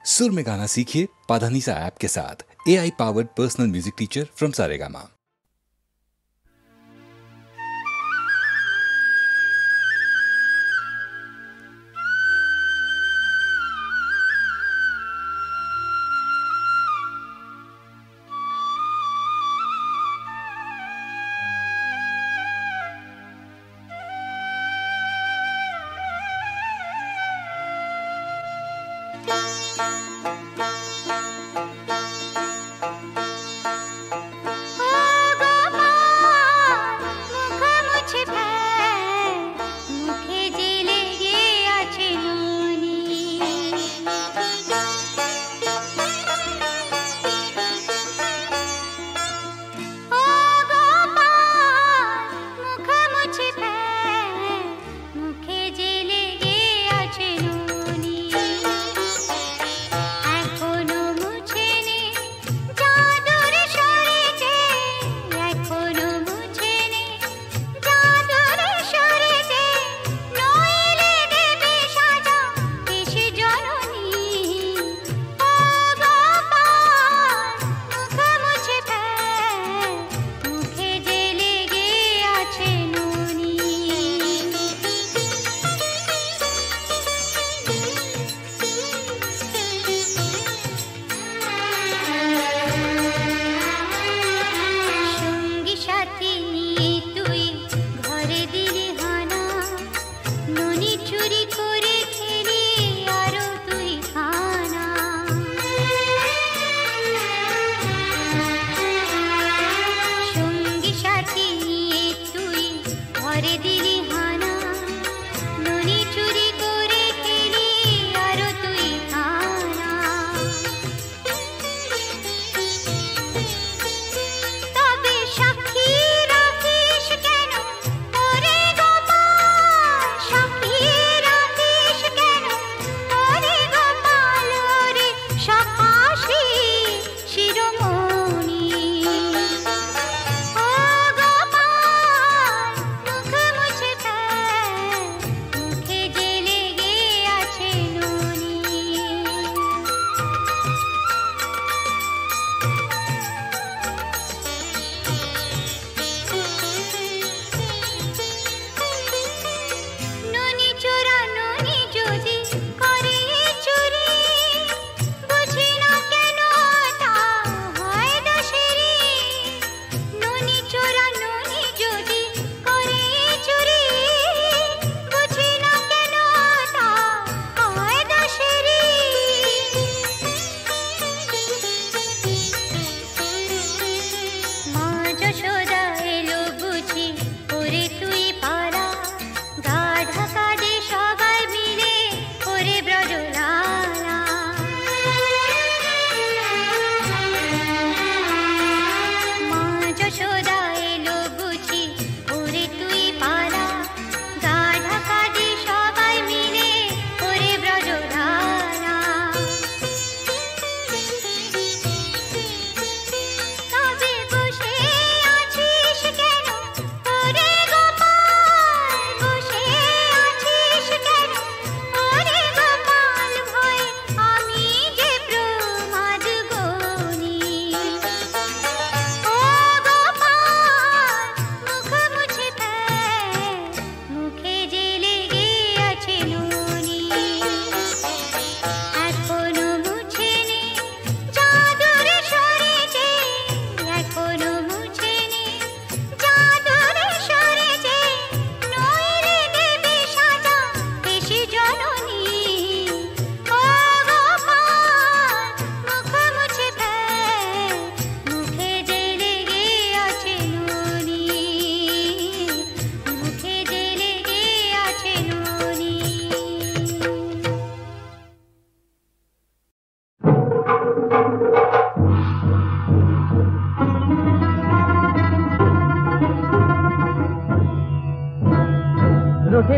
सुर में गाना सीखिए पाधानीसा ऐप के साथ। AI powered personal music teacher from Saregama.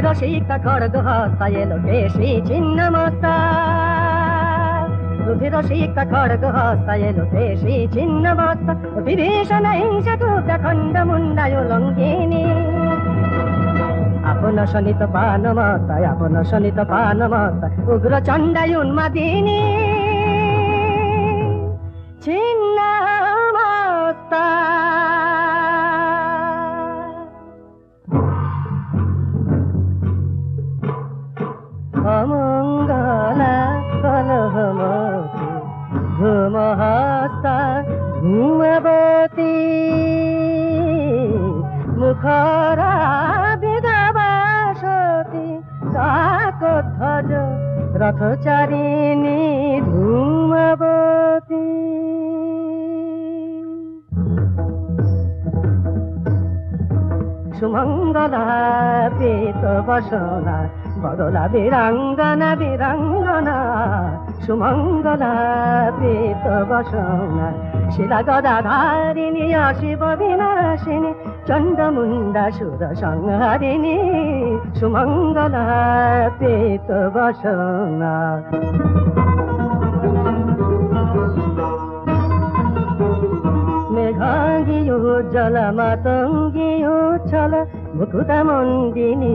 রসিকতা খড়গ হস্তা এলো কেশী ছিন্ন মস্তা, রসিকতা খড়গ হস্তা এলো কেশী ছিন্ন মস্তা, বিভীষণ হিংসা টুক খণ্ড মুন্ডায় লঙ্ঘিনী, আপন শনিত পান মস্তা, আপন শনিত পান মস্তা, উগ্র চণ্ডায় উন্মাদিনী। ছিন্নমস্তা অমঙ্গলা কলহমতি ধূমহস্তা ধূমবতী মুখরা বিধবাসতী কাকধ্বজ রথচারিণী ধূমবতী সুমঙ্গলা পীত বসনা বদলা বীরাঙ্গনা বীরাঙ্গনা সুমঙ্গলা পীত বসনা শিলা গদাধারিণী অশিব বিনাশিনী চণ্ডমুণ্ডা সুর সংহারিণী সুমঙ্গলা পীত বসনা মেঘাঙ্গী উজ্জ্বল মাতঙ্গী উচ্ছল মুকুটমণ্ডিনী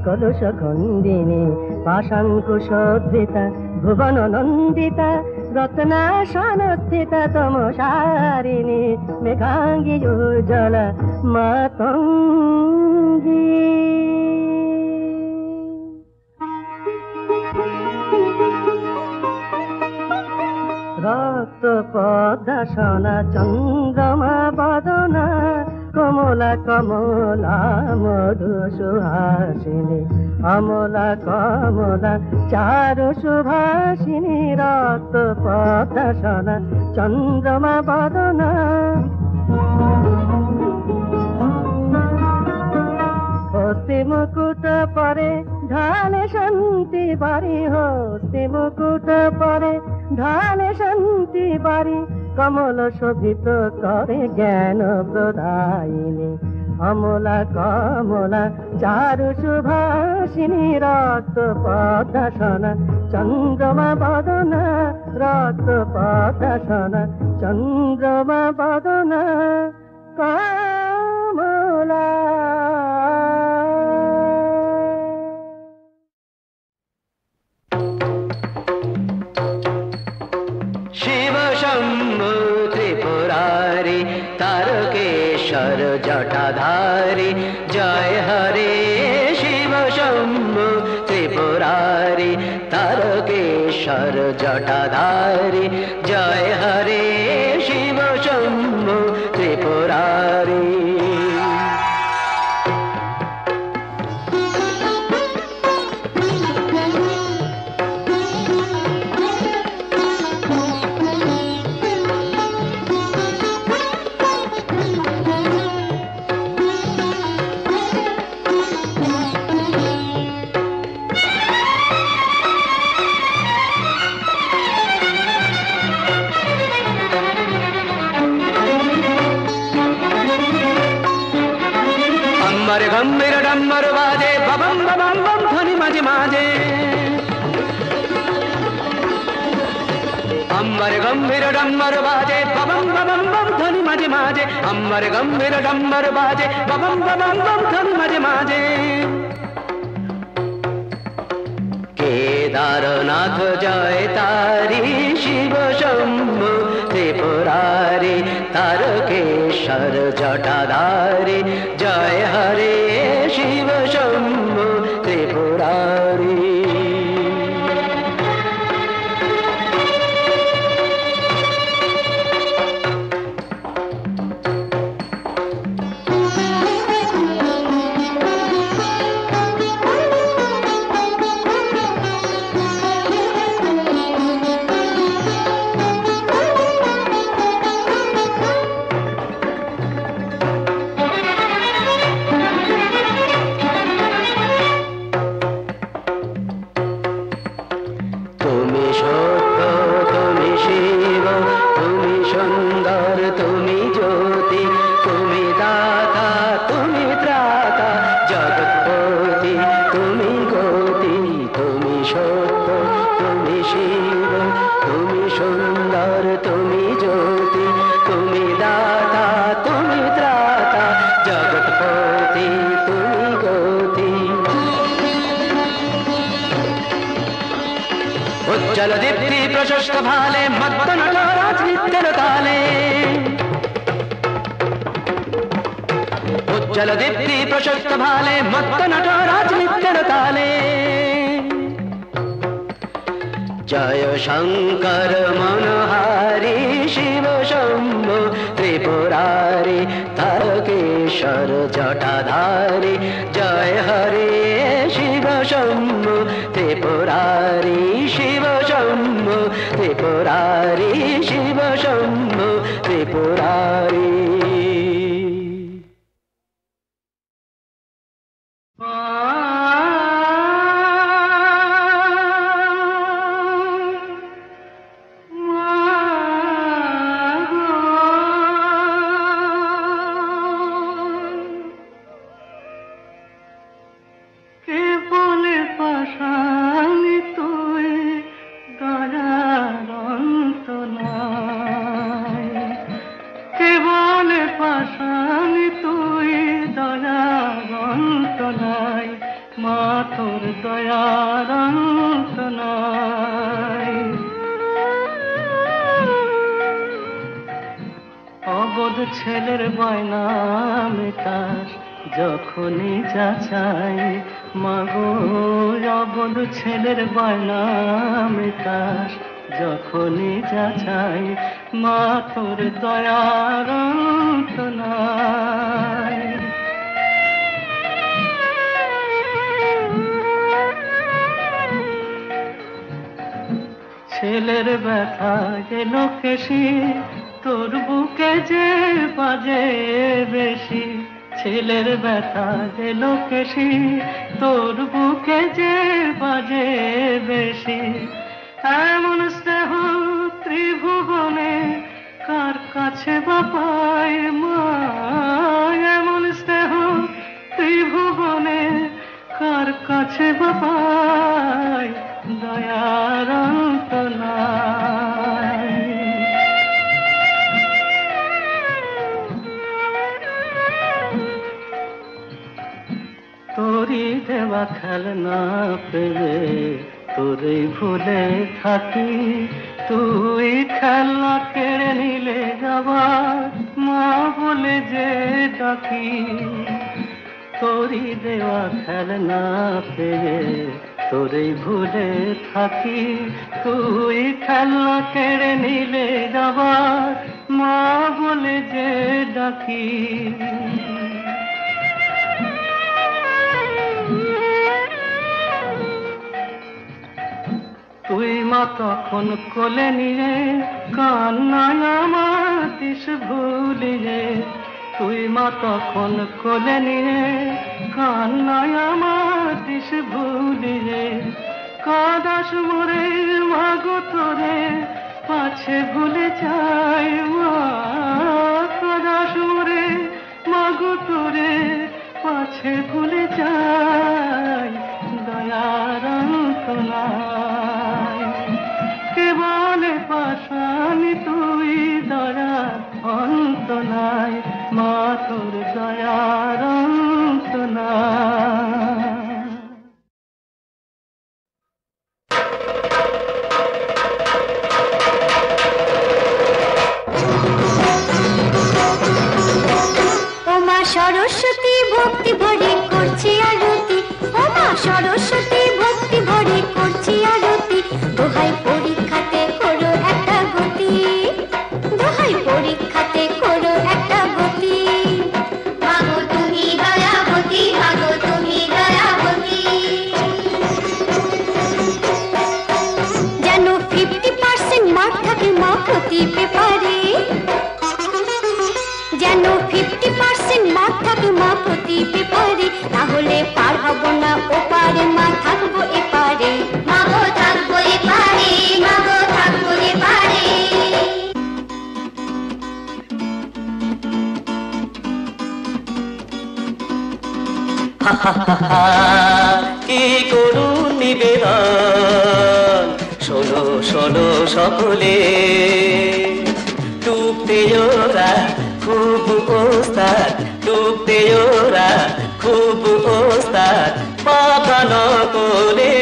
কলুষ খণ্ডিনী পাশাঙ্কুশোদ্ধৃতা ভুবন নন্দিতা রত্নাসনস্থিতা তমসারিণী মেঘাঙ্গী উজ্জ্বল মাতঙ্গী রক্ত পদ্মাসনা চন্দ্রমা বদনা কমলা কমলা মধু সুহাসিনী অমলা কমলা চারু সুভাষিনী রক্ত পদ্মাসনা চন্দ্রমা বদনা হস্তি মুকুট পরে ঢালে শান্তি বাড়ি হস্তি মুকুট পরে ঢালে শান্তি বাড়ি কমল শোভিত করে জ্ঞান প্রদায়িনী অমলা কমলা চারু সুভাষিনী রক্ত পদ্মাসনা চন্দ্রমা বদনা রক্ত পদ্মাসনা চন্দ্রমা বদনা কমলা শিব শম্ভু ত্রিপুরারি তারকেশ্বর জটাধারী জয় হরে শিব শম্ভু ত্রিপুরারি তারকেশ্বর জটাধারী জয় হরে শিব শম্ভু ত্রিপুরারি गंभीर डम्बर बाजे बबम बबम बम ध्वनि माजे माजे अम्बर गंभीर डम्बर बाजे बबम बबम बम ध्वनि माजे माजे अम्बर गंभीर डम्बर बाजे बबम बबम बम ध्वनि माजे माजे केदारनाथ जय तारी शिव शंभु त्रिपुरारी तारकेश्वर जटाधारी जय हरे शिव शंभु त्रिपुरारी उज्जल दीप्ति प्रशस्त भाले मत्त नटराज রাজনৃত্যের তালে উজ্জ্বল দীপ্তি প্রশস্ত ভালে মত্ত নট রাজনৃত্যের তালে জয় শঙ্কর মনোহারি শিব শম্ভু ত্রিপুরারি তারকেশ্বর জটাধারী জয় হরে শিব শম্ভু ত্রিপুরারি শিব শম্ভু ত্রিপুরারি শিব শম্ভু ত্রিপুরারি ছেলের বায়না মেটাস যখনই যা চাই মাগো অবধ ছেলের বায়না মেটাস যখনই যা চাই মা তোর দয়ার অন্ত নাই ছেলের ব্যথা গেল কেশি তোর বুকে যে বাজে বেশি ছেলের ব্যথা গেল কেশি তোর বুকে যে বাজে বেশি এমন স্নেহ ত্রিভুবনে কার কাছে বাপায় মা এমন স্নেহ ত্রিভুবনে কার কাছে বাপায় দয়ার অন্ত নাই তোরি দেওয়া খেলনা পেলে তোরে ভুলে থাকি তুই খেলনা কেড়ে নিলে যাবার মা বলে যে ডাকি তোরি দেওয়া খেলনা পেলে তোরে ভুলে থাকি তুই খেলনা কেড়ে নিলে যাবার মা বলে যে ডাকি তুই মা তখন কোলে নিয়ে কান্নায় আমার দিস ভুলিয়ে তুই মা তখন কোলে নিয়ে কান্নায় আমার দিস ভুলিয়ে কাদাস মোরে মাগো তোরে পাছে ভুলে যাই মা কাদাস মোরে মাগো তোরে পাছে ভুলে যাই দয়ার অন্ত নাই কে বলে পাশানি তুই দয়ার অন্ত নাই মা তোর দয়ার অন্ত নাই ও মা সরস্বতী ভক্তি ভরে করছি আরতি ও মা সরস্বতী ভক্তি ভরে করছি আরতি দোহাই পরীক্ষাতে করো একটা গতি দোহাই পরীক্ষাতে করো একটা গতি মাগো তুমি দয়াবতী মাগো তুমি দয়াবতী যেন 50% মার্ক থাকে মা প্রতি পেপারে যেন 50% মার্ক থাকে মা প্রতি পেপারে তাহলে পার হব না ওপারে মা থাকবো এপারে মাগো থাকবো এপারে মাগো থাকবো এপারে কি করুন নিবেদন শোনো শোনো সকলে ডুবতে ওরা খুব ওস্তাদ ডুবতে ওরা খুব ওস্তাদ পাকানো করে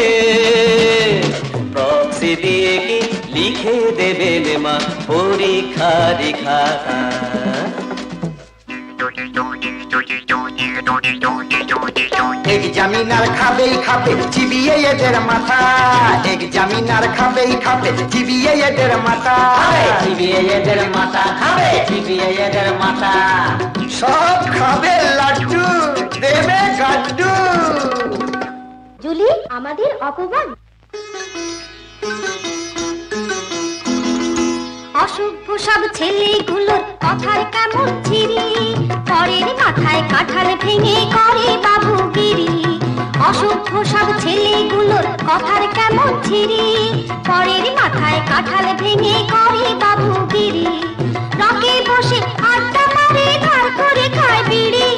প্রক্সি দিয়ে কি লিখে লিখে দেবেন মা পরীক্ষার খাতা। এক্সামিনার খাবেই খাবে চিবিয়ে এদের মাথা, এক্সামিনার খাবেই খাবে চিবিয়ে এদের মাথা, চিবিয়ে এদের মাথা খাবে, চিবিয়ে এদের মাথা। সব খাবে লাড্ডু দেবে গাড্ডু। জুলি আমাদের অপমান। অসভ্য সব ছেলেগুলোর কথার কেমন ছিরি, পরের মাথায় কাঁঠাল ভেঙে করে বাবুগিরি। অসভ্য সব ছেলেগুলোর কথার কেমন ছিরি, পরের মাথায় কাঁঠাল ভেঙে করে বাবুগিরি। রকে বসে আড্ডা মারে ধার করে খায় বিড়ি,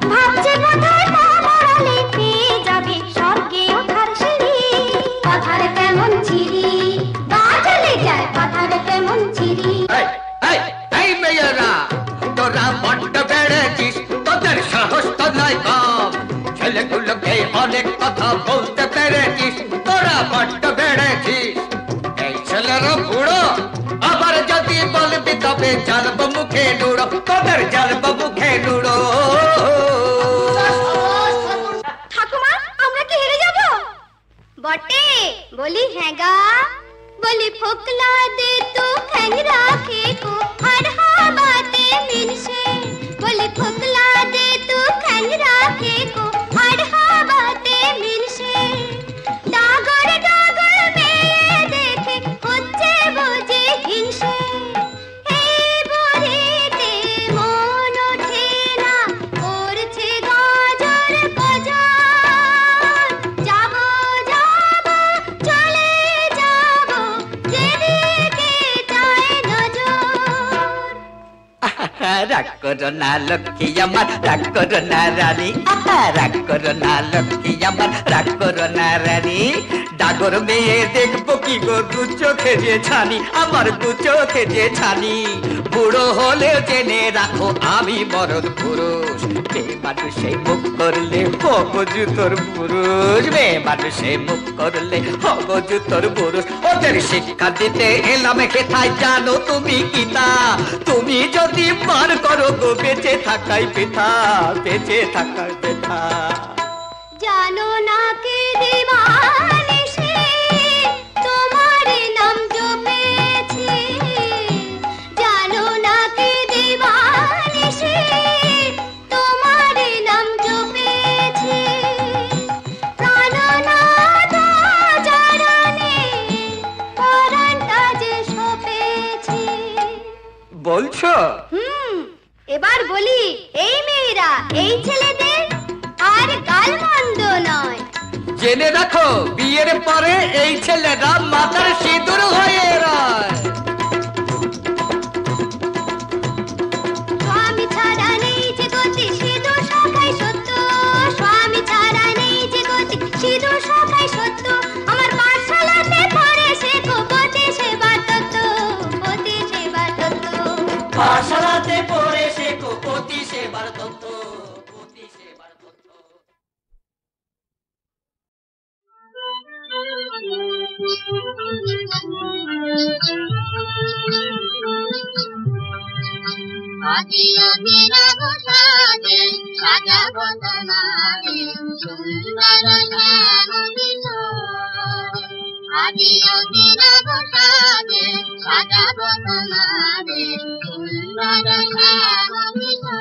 ভাবছে বোধহয় পা বাড়ালে পেয়ে যাবে স্বর্গে ওঠার সিঁড়ি। কথার কেমন ছিরি বাজালে যায়, কথার কেমন ছিরি। এই মেয়েরা তোরা বড্ড বেড়েছিস, তোদের সাহস তো নয় কম। ছেলেগুলোকে অনেক কথা বলতে পেরেছিস, তোরা বড্ড বেড়েছিস। এই ছেলেরা বুড়ো, আবার যদি বলবি তবে জ্বালবো মুখে নুড়ো, তোদের জ্বালবো মুখে নুড়ো। ঠাকুমা আমরা কি হেরে যাব? বটে বলি হ্যাঁ গা, বলি ফোকলা দে তো ঠ্যাং রাখে কো আর হাওয়াতে মিলছে। বলি ফোকলা দে তো ঠ্যাং রাখে কো আর হাওয়াতে মিলছে। ডাগর ডাগর মেয়ে দেখে হচ্ছে বুঝি হিংসে। এই বুড়িতে মন ওঠে না, করছে গাজর বাজার। যাবো যাবো চলে যাবো যেদিকে যায় নজর। রাগ করো না লক্ষ্মী আমার, রাগ করো না রানী, রাগ করো না লক্ষ্মী আমার, রাগ করো না রানী। ডাগর মেয়ে দেখবো কি গো দু চোখে যে ছানি, আমার দু চোখে যে ছানি। বুড়ো হলে জেনে রাখো আমি মরদ পুরুষ, মেয়ে মানুষে মুখ করলে হবো জুতোর পুরুষ, মেয়ে মানুষে মুখ করলে হবো জুতোর পুরুষ। ওদের শিক্ষা দিতে এলাম হেথায়, জানো তুমি কি তা? তুমি যদি বার করো গো বেঁচে থাকাই পেথা, বেঁচে থাকাই পেথা। জানো না কে দিবানিশি তোমার নাম জপেছি, জানো না কে দিবানিশি তোমার নাম জপেছি। প্রাণনাথ চরণে পরাণটা যে সপেছি। বলছো? এবার বলি এই মেয়েরা এই ছেলেদের আর গালমন্দ নয়। জেনে রাখো বিয়ের পরে এই ছেলেরা মাথার সিঁদুর হয়ে রয়। স্বামী ছাড়া নেই যে গতি সিঁদুর সখাই সত্য, স্বামী ছাড়া নেই যে গতি সিঁদুর সখাই সত্য। আমার পাঠশালাতে পড়ে শেখো পতি সেবার তত্ত্ব, পতি সেবার তত্ত্ব। পাঠশালাতে পড়ে শেখো পতি সেবার তত্ত্ব, পতি সেবার তত্ত্ব। আজিও দিনব সাজে সাজাব তোমারে সুন্দর শ্যামদিন। আজিও দিনব সাজে সাজাব তোমারে সুন্দর শ্যামদিন।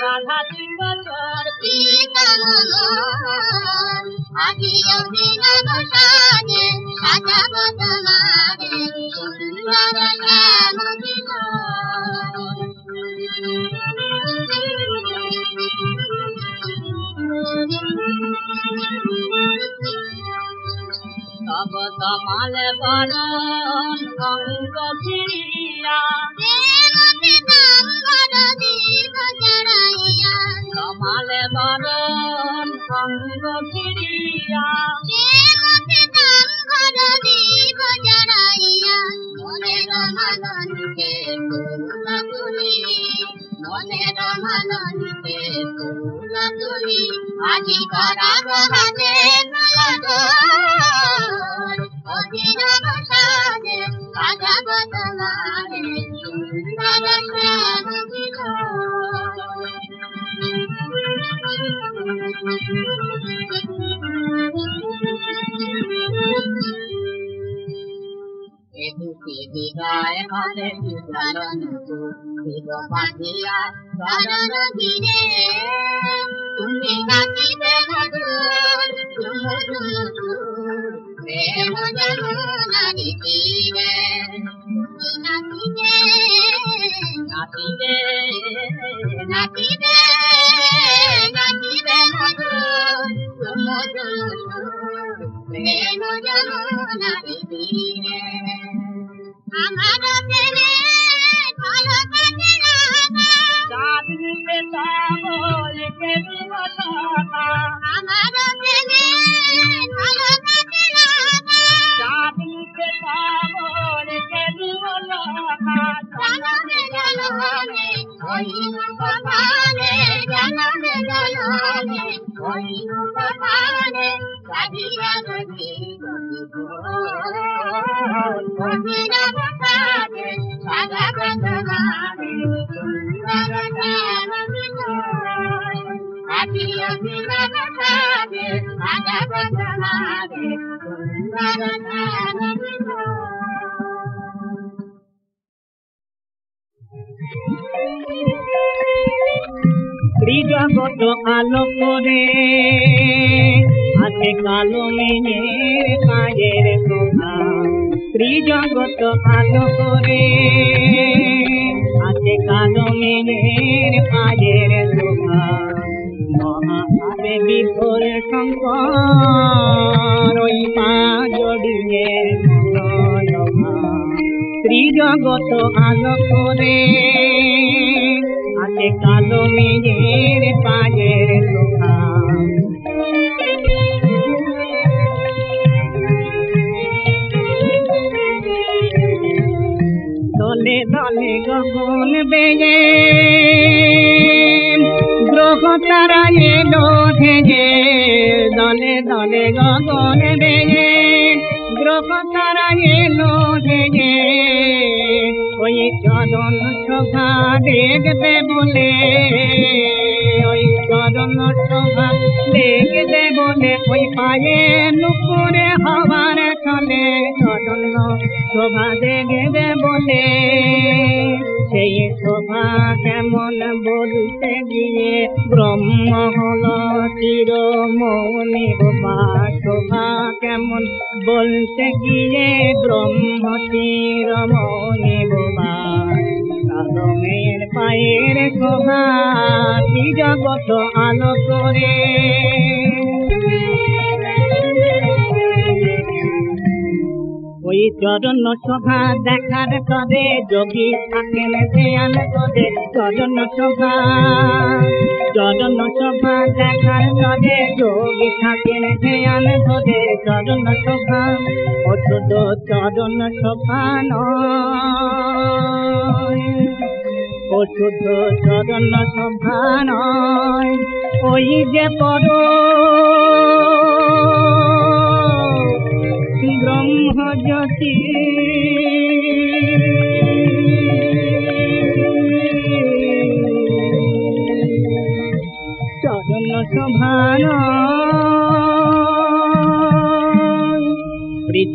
রাধা চিঙ্গর প্রীতমন আজিও দিনব সাজে সাজাব তোমারে সুন্দর শ্যামদিন। তব তমাল বরণ অঙ্গ ফিরিয়া, তমাল বরণ অঙ্গ ফিরিয়া, মনের মাননকে ফুল তুলি, মনের মাননকে ফুল তুলি। আজি করাব হাতে নয়ন বিদায় হবে লালন দিল বাঁধিয়া চরণ ধীরে তুমি নাচিবে মধুর ঝুমু ঝুমু সুর প্রেম যমুনারি তীরে তুমি নাচিবে নাচিবে নাচিবে নাচিবে মধুর ঝুমু ঝুমু সুর প্রেম যমুনারি তীরে আমার প্রেমে ভালো কাটে রাধা চাঁদনিতে তাবলকে দিবসা আমার প্রেমে ভালো কাটে রাধা চাঁদনিতে তাবলকে দিবসা জনমে জনমে ওই কপালে জনমে জনমে ওই কপালে রাধিয়া রবি রবি অভিনব কাজে সাদা বন্ধমানে সুন্দর জ্ঞান বিনয় আদি অভিনব কাজে সাদা বন্ধমানে সুন্দর জ্ঞান বিনয় ত্রিজগত আলো করে আছে কালো মেঘের পায়ের শোভা ত্রিজগত আলো করে আছে কালো মেঘের পায়ের শোভা মহাভাবে বিভোর শঙ্কর ওই পা জড়িয়ে মনোরমা ত্রিজগত আলো করে আছে কালো মেঘের পায়ের শোভা দলে দলে গগন বেয়ে গ্রহ তারা এলো ভেঙে দলে দলে গগন বেয়ে গ্রহ তারা এলো ভেঙে ওই চরণ শোভা দেখতে বলে ওই চরণ শোভা দেখতে বলে ওই পায়ে নুপুরে হওয়ার চলে চরণ শোভা দেখতে বলে সেই শোভা কেমন বলতে গিয়ে ব্রহ্ম হল চিরমৌনি বাবা শোভা কেমন বলতে গিয়ে ব্রহ্ম চিরমৌনি বাবা কালো মেয়ের পায়ের শোভা জগত আলো করে ওই চরণ শোভা দেখার তবে যোগী থাকেন ধ্যান করে চরণ শোভা দেখার তবে যোগী থাকেন ধ্যান করে চরণ শোভা ও শুধু চরণ শোভা নয় ও শুধু চরণ শোভা নয় ওই যে পর ব্রহ্মজ্যোতি চরণ শোভা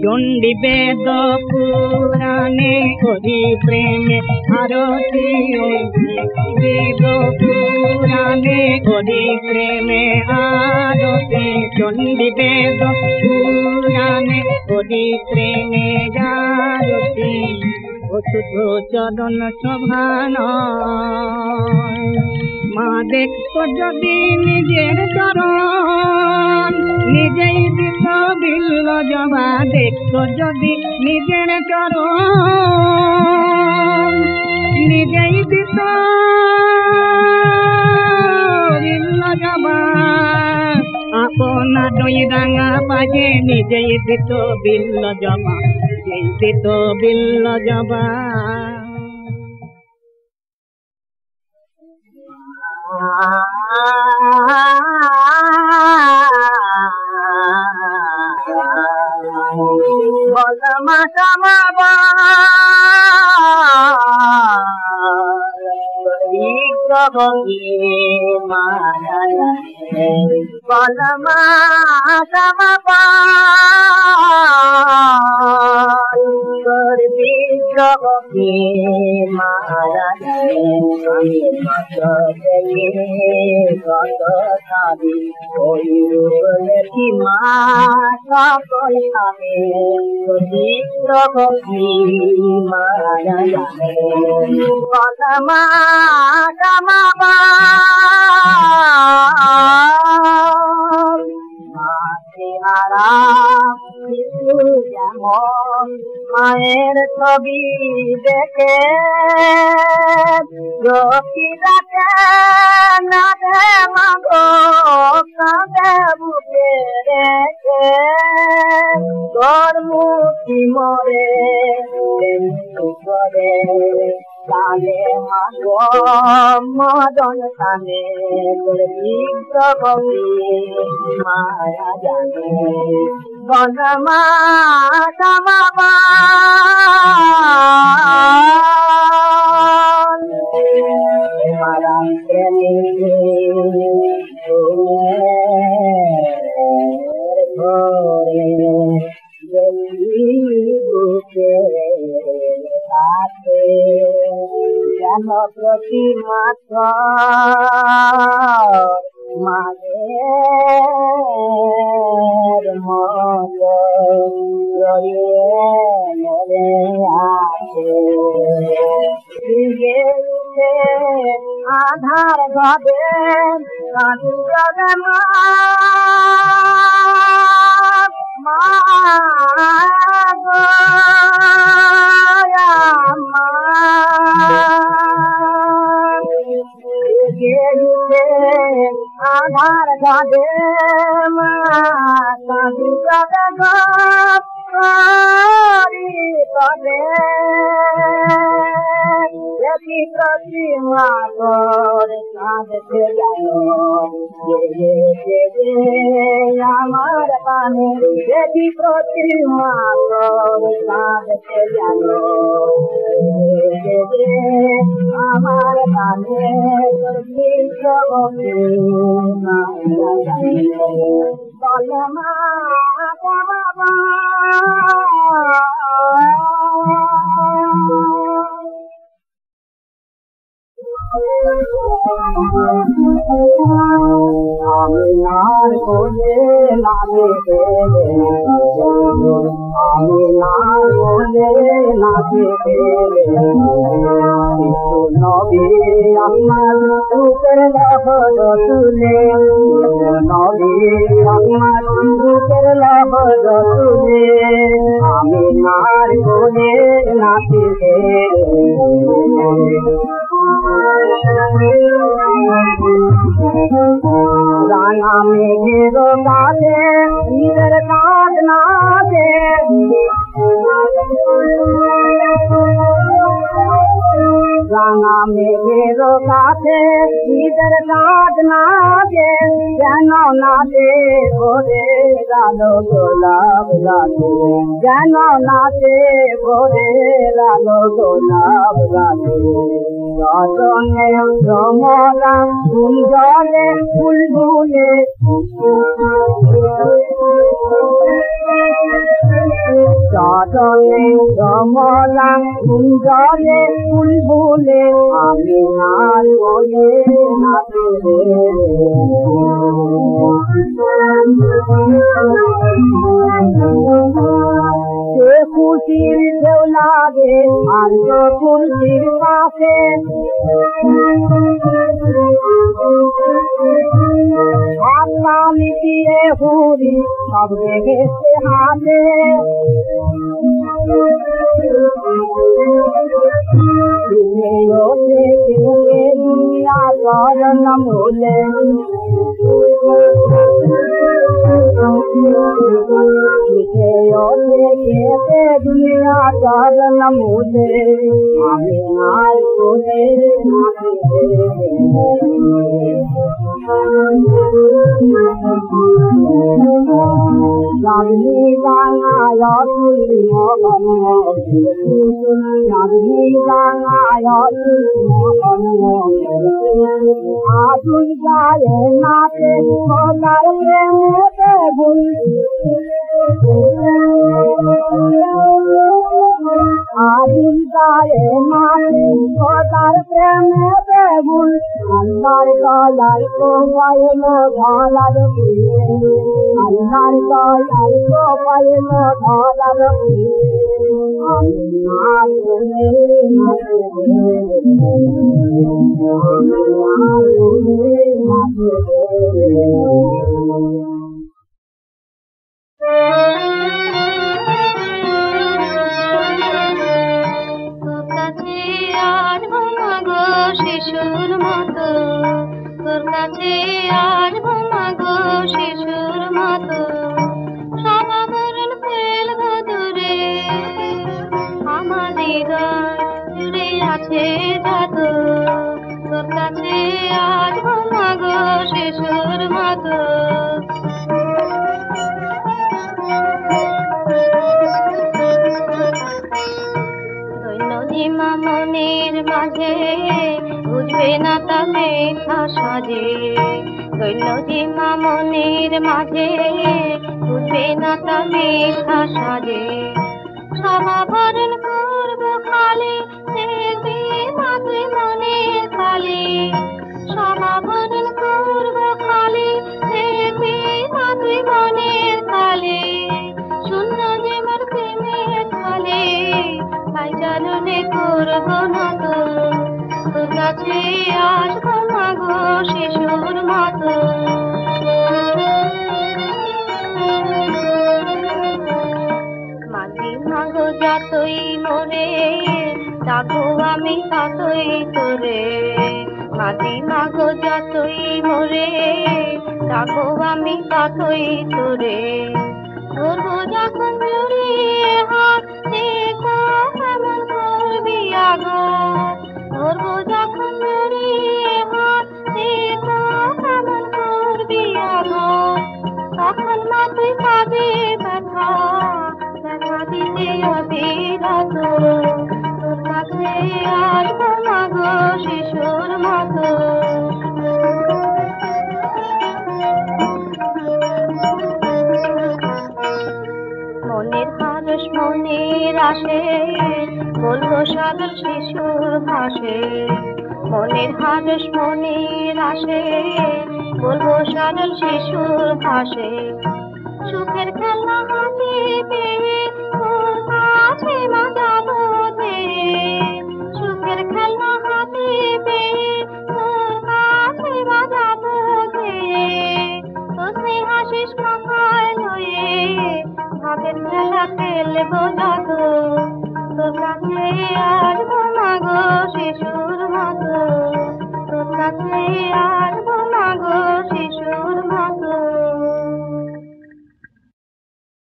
চণ্ডী বেদ পুরাণে করি প্রেমে আরতি বেদ পুরাণে করি প্রেমে আরতি চণ্ডী বেদ পুরাণে করি প্রেমে আরতি ও শুধু চরণ শোভা নয় মা দেখো যদি নিজের চরণ নিজেই দিত বিল্ল জবা দেখো যদি নিজের চরণ নিজেই দিত বিল্ল জবা আপনা দই রাঙা পাজে নিজেই দিত বিল্ল জবা নিজেই দিত বিল্ল জবা বলমা সমাবা বলমা সমাবা বিগ্রহ জগতে মারা আমি কত দেখে কত ভাবি ওই রূপী মা সকল খাবে যদি জগতে মারা কদমা কামাবা যেমন মায়ের ছবি দেখে রকিরাতে না দে মাগো কাঁদে বুকে রেখে তোর মুক্তি মরে করে তালে মাগো মদন তানে কবি মায়া জানে বনমা কামাবা মারা প্রেমী ঘরে বুকে সাথে যেন প্রতি মাত্র মায়ের মতো জড়িয়ে মরে আছে উঠে আধার ঘরে কাঁদু যাবে মা আধার ঘরে কাঁদু যাবে প্রতিমা তোর কাঁদতে জানো আমার পানে দেখি প্রতিমা তোর কাঁদতে জানো আমার পানে তোর বিশ্বকে বলে মা বাবা আমি নার বলে নামে আমি নার বলে নাচে নবী আমার রূপের লহর তুলে নবী আমার রূপের লহর তুলে আমি নার বলে নাচে রানা মেঘের কাছে ঈদের কাজ নাচে রানা মেঘের কাছে ঈদের কাজ নাচে যেন নাচে ভোরে লালো গোলাপ গাছে যেন নাচে ভোরে লালো গোলাপ গাছে রজনে রমলা ফুল জলে বুলবুলে রজনে রমলা ফুল জলে বুলবুলে আমি নাচ বলে নাচে সে খুশির ঢেউ লাগে আর খুশির পাশে হাতটা মিটিয়ে হুড়ি সব রেখেছে হাতে দুনিয়া চরণ মূলে দুনিয়া চরণ মূলে আমি আর কোনে Nadi dana ya tuli mohan mohan, Nadi dana ya tuli mohan mohan. Atul jaye naate molar preme te gul. Atul পায়ে মাটি খোদার প্রেমে বেগুন আল্লাহর দয়াল তো পাইল ধলার আল্লাহর দয়াল তো পাইল ধলার শিশুর মতো তোর কাছে আসবো মাগো শিশুর মতো সবাবরণ ফেলবো দূরে আমার হৃদয় জুড়ে আছে যত তোর কাছে আসবো মাগো শিশুর মতো দৈনদিমা মনের মাঝে বুঝবে না তা মেঘা সাজে দৈনদিমা মনের মাঝে বুঝবে না তা মেঘা সাজে সমাবরণ করবো খালি দেখবি মা তুই মনের খালি সমাবরণ করবো খালি দেখবি মা তুই মনের খালি শূন্য যে মোর প্রেমের খালি তাই জাননে করবো না তো তোর কাছে আসবো মাগো শিশুর মতো মাঝি মাগো যতই মোরে ডাকবো আমি ততই তোরে মাঝি মাগো যতই মোরে ডাকবো আমি ততই তোরে ধরবো যখন জড়িয়ে হাত দেখো কেমন করবি আঘাত ধরবো যখন জড়িয়ে হাত দেখো কেমন করবি আঘাত তখন মা তুই পাবি ব্যথা ব্যথা দিতে অবিরত তোর কাছে আসবো মাগো শিশুর মতো মনের হারস মনের আসে বলবো সাগর শিশুর ভাসে মনের হারস মনের আসে বলবো সাগর শিশুর ভাসে সুখের খেলনা হাতে পেয়ে তোর কাছে মা যাবো ধীরে সুখের খেলনা হাতে পেয়ে তোর কাছে মা যাবো ধীরে তোর স্নেহাশিস মাথায় লয়ে ভাবের খেলা খেলবো যত তোর কাছে আসবো মাগো শিশুর মতো